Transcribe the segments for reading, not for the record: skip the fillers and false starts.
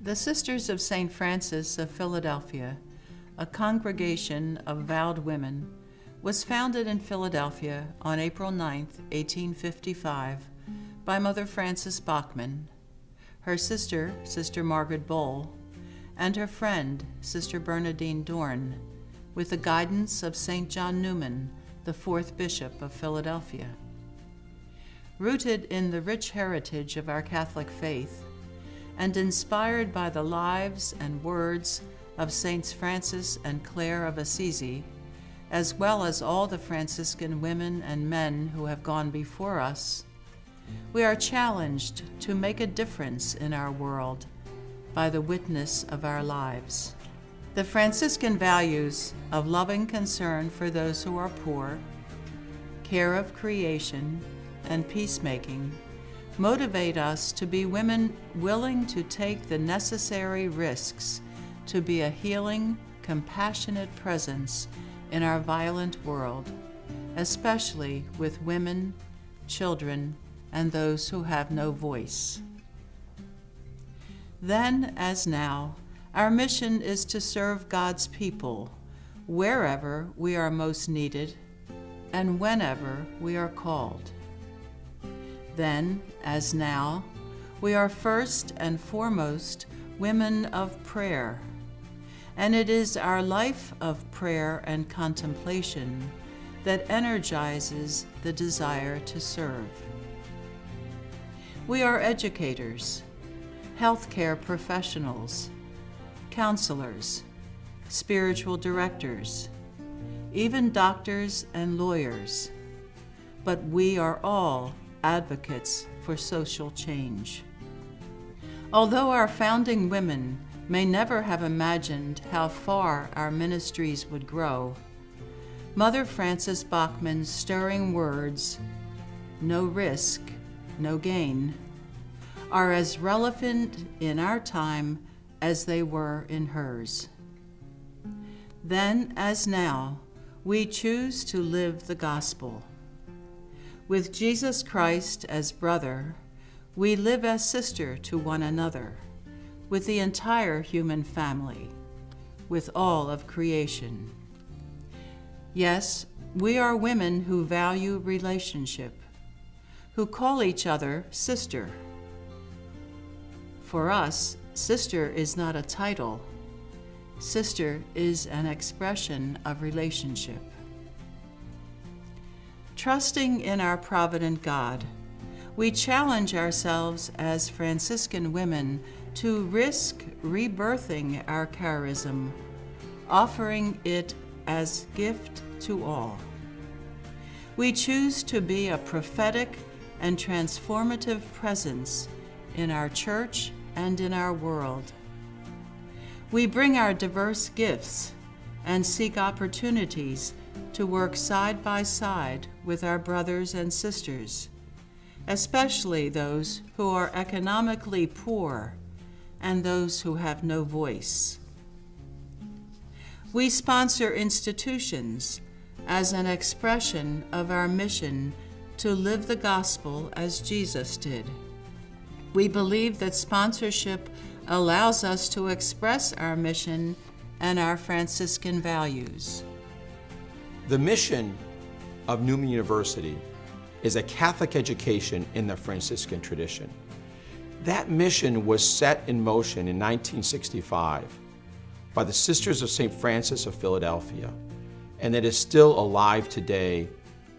The Sisters of St. Francis of Philadelphia, a congregation of vowed women, was founded in Philadelphia on April 9, 1855, by Mother Frances Bachman, her sister, Sister Margaret Bowl, and her friend, Sister Bernadine Dorn, with the guidance of St. John Newman, the fourth Bishop of Philadelphia. Rooted in the rich heritage of our Catholic faith, and inspired by the lives and words of Saints Francis and Clare of Assisi, as well as all the Franciscan women and men who have gone before us, we are challenged to make a difference in our world by the witness of our lives. The Franciscan values of loving concern for those who are poor, care of creation, and peacemaking motivate us to be women willing to take the necessary risks to be a healing, compassionate presence in our violent world, especially with women, children, and those who have no voice. Then, as now, our mission is to serve God's people wherever we are most needed and whenever we are called. Then, as now, we are first and foremost women of prayer, and it is our life of prayer and contemplation that energizes the desire to serve. We are educators, healthcare professionals, counselors, spiritual directors, even doctors and lawyers, but we are all advocates for social change. Although our founding women may never have imagined how far our ministries would grow, Mother Frances Bachman's stirring words, "No risk, no gain," are as relevant in our time as they were in hers. Then, as now, we choose to live the gospel. With Jesus Christ as brother, we live as sister to one another, with the entire human family, with all of creation. Yes, we are women who value relationship, who call each other sister. For us, sister is not a title. Sister is an expression of relationship. Trusting in our provident God, we challenge ourselves as Franciscan women to risk rebirthing our charism, offering it as gift to all. We choose to be a prophetic and transformative presence in our church and in our world. We bring our diverse gifts and seek opportunities to work side by side with our brothers and sisters, especially those who are economically poor and those who have no voice. We sponsor institutions as an expression of our mission to live the gospel as Jesus did. We believe that sponsorship allows us to express our mission and our Franciscan values. The mission of Newman University is a Catholic education in the Franciscan tradition. That mission was set in motion in 1965 by the Sisters of St. Francis of Philadelphia, and it is still alive today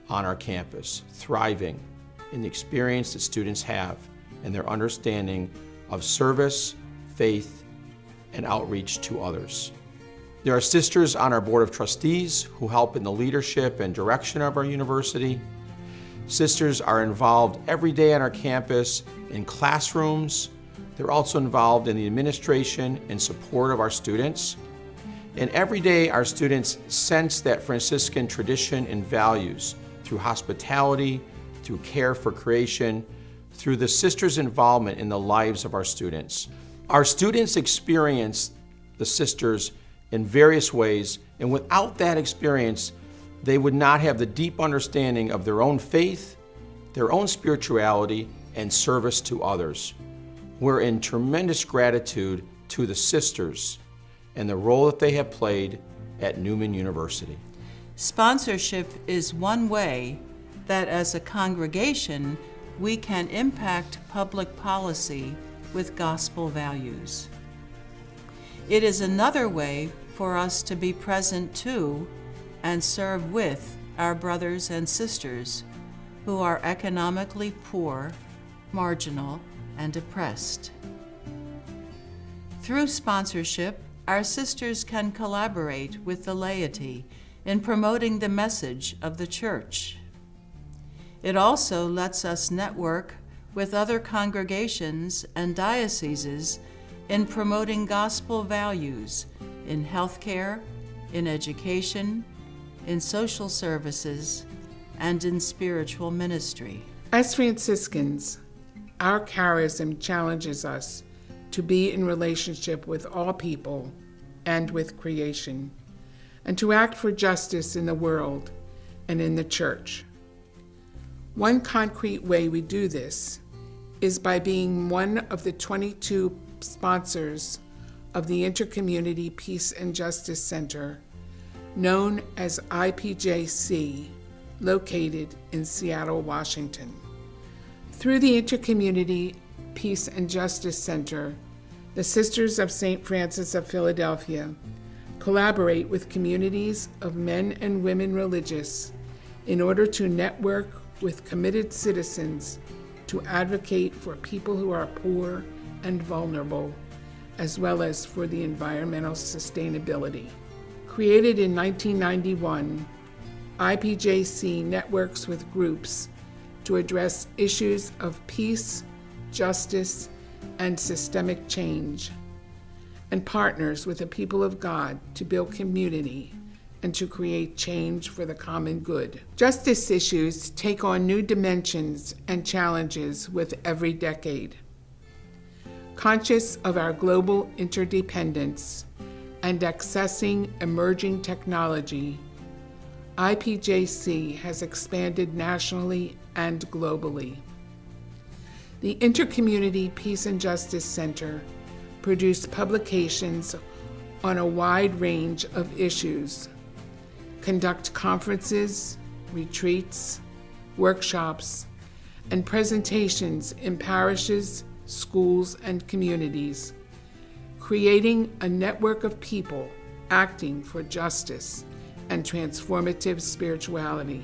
on our campus, thriving in the experience that students have and their understanding of service, faith, and outreach to others. There are sisters on our Board of Trustees who help in the leadership and direction of our university. Sisters are involved every day on our campus in classrooms. They're also involved in the administration and support of our students. And every day our students sense that Franciscan tradition and values through hospitality, through care for creation, through the sisters' involvement in the lives of our students. Our students experience the sisters in various ways, and without that experience, they would not have the deep understanding of their own faith, their own spirituality, and service to others. We're in tremendous gratitude to the sisters and the role that they have played at Newman University. Sponsorship is one way that as a congregation we can impact public policy with gospel values. It is another way for us to be present to and serve with our brothers and sisters who are economically poor, marginal, and oppressed. Through sponsorship, our sisters can collaborate with the laity in promoting the message of the church. It also lets us network with other congregations and dioceses in promoting gospel values in healthcare, in education, in social services, and in spiritual ministry. As Franciscans, our charism challenges us to be in relationship with all people and with creation, and to act for justice in the world and in the church. One concrete way we do this is by being one of the 22 sponsors of the Intercommunity Peace and Justice Center, known as IPJC, located in Seattle, Washington. Through the Intercommunity Peace and Justice Center, the Sisters of St. Francis of Philadelphia collaborate with communities of men and women religious in order to network with committed citizens to advocate for people who are poor and vulnerable, as well as for the environmental sustainability. Created in 1991, IPJC networks with groups to address issues of peace, justice, and systemic change, and partners with the people of God to build community and to create change for the common good. Justice issues take on new dimensions and challenges with every decade. Conscious of our global interdependence and accessing emerging technology, IPJC has expanded nationally and globally. The Intercommunity Peace and Justice Center produced publications on a wide range of issues, conduct conferences, retreats, workshops, and presentations in parishes, schools, and communities, creating a network of people acting for justice and transformative spirituality.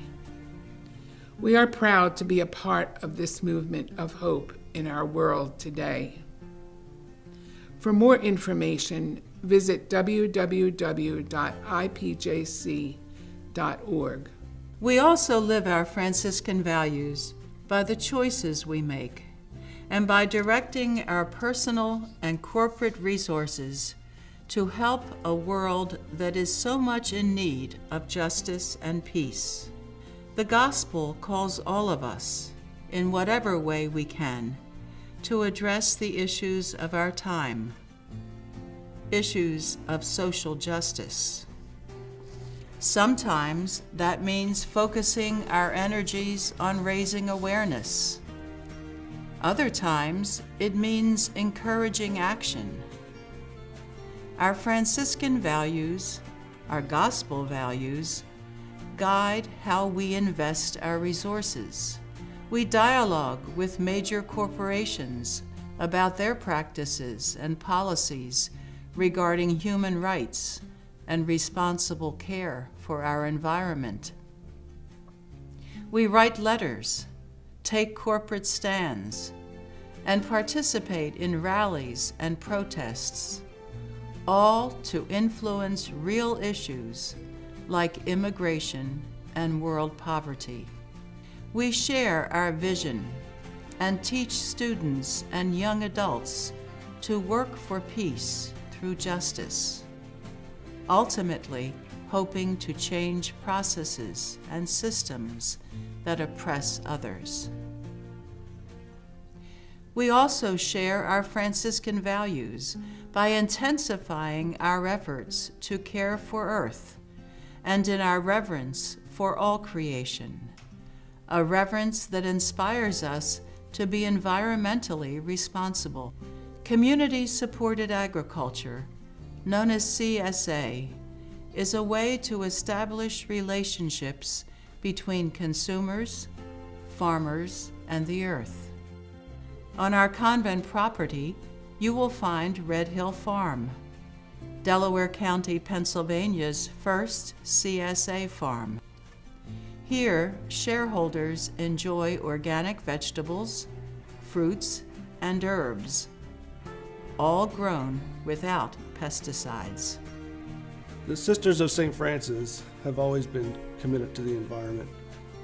We are proud to be a part of this movement of hope in our world today. For more information, visit www.ipjc.org. We also live our Franciscan values by the choices we make and by directing our personal and corporate resources to help a world that is so much in need of justice and peace. The gospel calls all of us, in whatever way we can, to address the issues of our time, issues of social justice. Sometimes that means focusing our energies on raising awareness. Other times it means encouraging action. Our Franciscan values, our gospel values, guide how we invest our resources. We dialogue with major corporations about their practices and policies regarding human rights and responsible care for our environment. We write letters, take corporate stands, and participate in rallies and protests, all to influence real issues like immigration and world poverty. We share our vision and teach students and young adults to work for peace through justice, ultimately hoping to change processes and systems that oppress others. We also share our Franciscan values by intensifying our efforts to care for Earth and in our reverence for all creation, a reverence that inspires us to be environmentally responsible. Community-supported agriculture, known as CSA, is a way to establish relationships between consumers, farmers, and the earth. On our convent property, you will find Red Hill Farm, Delaware County, Pennsylvania's first CSA farm. Here, shareholders enjoy organic vegetables, fruits, and herbs, all grown without pesticides. The Sisters of St. Francis have always been committed to the environment,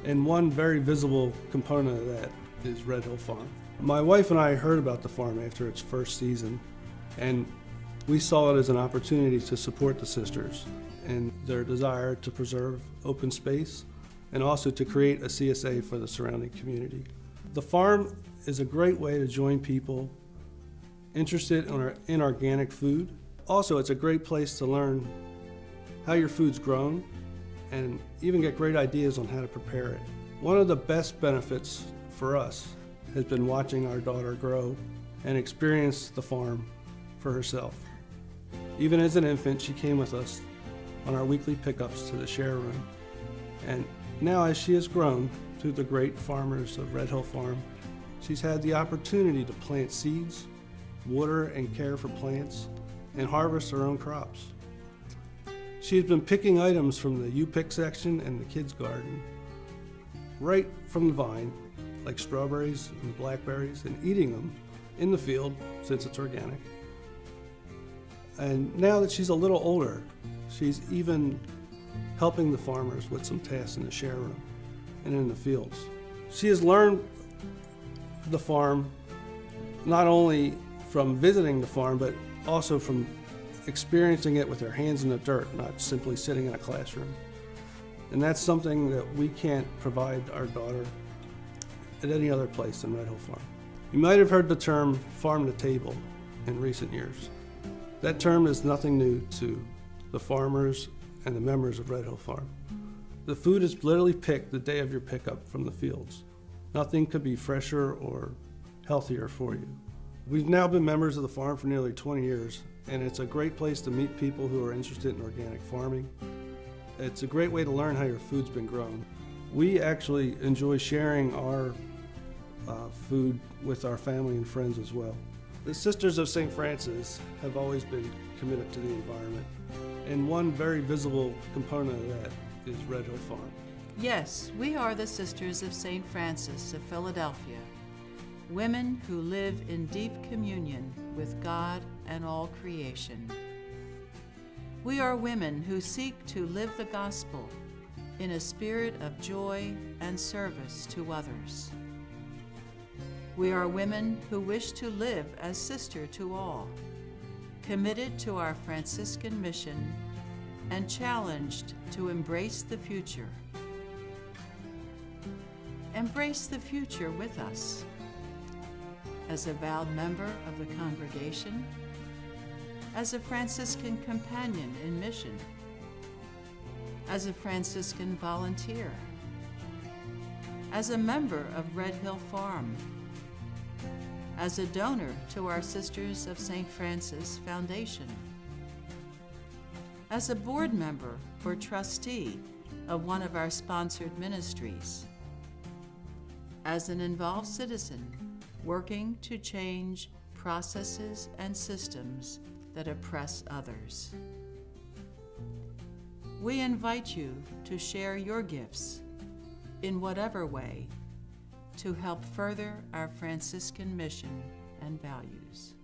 and one very visible component of that is Red Hill Farm. My wife and I heard about the farm after its first season, and we saw it as an opportunity to support the sisters in their desire to preserve open space and also to create a CSA for the surrounding community. The farm is a great way to join people interested in organic food. Also, it's a great place to learn how your food's grown and even get great ideas on how to prepare it. One of the best benefits for us has been watching our daughter grow and experience the farm for herself. Even as an infant, she came with us on our weekly pickups to the share room. And now as she has grown through the great farmers of Red Hill Farm, she's had the opportunity to plant seeds, water and care for plants, and harvest her own crops. She has been picking items from the U-Pick section and the kids' garden, right from the vine, like strawberries and blackberries, and eating them in the field since it's organic. And now that she's a little older, she's even helping the farmers with some tasks in the share room and in the fields. She has learned the farm not only from visiting the farm, but also from experiencing it with her hands in the dirt, not simply sitting in a classroom. And that's something that we can't provide our daughter at any other place than Red Hill Farm. You might have heard the term farm to table in recent years. That term is nothing new to the farmers and the members of Red Hill Farm. The food is literally picked the day of your pickup from the fields. Nothing could be fresher or healthier for you. We've now been members of the farm for nearly 20 years, and it's a great place to meet people who are interested in organic farming. It's a great way to learn how your food's been grown. We actually enjoy sharing our food with our family and friends as well. The Sisters of St. Francis have always been committed to the environment, and one very visible component of that is Red Hill Farm. Yes, we are the Sisters of St. Francis of Philadelphia, women who live in deep communion with God and all creation. We are women who seek to live the gospel in a spirit of joy and service to others. We are women who wish to live as sister to all, committed to our Franciscan mission and challenged to embrace the future. Embrace the future with us. As a vowed member of the congregation, as a Franciscan companion in mission, as a Franciscan volunteer, as a member of Red Hill Farm, as a donor to our Sisters of St. Francis Foundation, as a board member or trustee of one of our sponsored ministries, as an involved citizen working to change processes and systems that oppress others. We invite you to share your gifts in whatever way to help further our Franciscan mission and values.